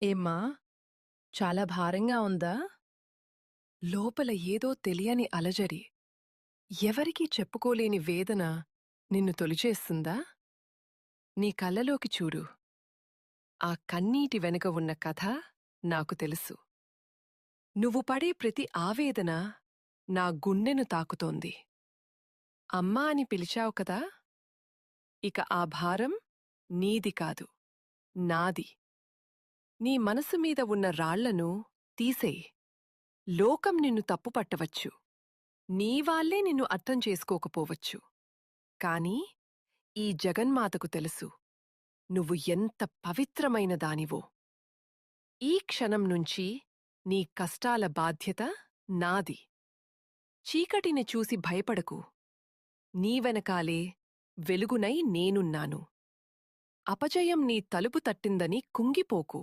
ఏమ్మా, చాలా భారంగా ఉందా? లోపల ఏదో తెలియని అలజడి, ఎవరికీ చెప్పుకోలేని వేదన నిన్ను తొలిచేస్తుందా? నీ కళ్ళలోకి చూడు. ఆ కన్నీటి వెనుక ఉన్న కథ నాకు తెలుసు. నువ్వు పడే ప్రతి ఆవేదన నా గుండెను తాకుతోంది. అమ్మా అని పిలిచావు కదా? ఇక ఆ భారం నీది కాదు, నాది. నీ మనసు మీద ఉన్న రాళ్లను తీసేయ్. లోకం నిన్ను తప్పుపట్టవచ్చు. నీవాళ్లే నిన్ను అర్థం చేసుకోకపోవచ్చు. కాని ఈ జగన్మాతకు తెలుసు నువ్వు ఎంత పవిత్రమైన దానివో. ఈ క్షణం నుంచి నీ కష్టాల బాధ్యత నాది. చీకటిని చూసి భయపడకు. నీ వెనకాలే వెలుగునై నేనున్నాను. అపజయం నీ తలుపు తట్టిందని కుంగిపోకు.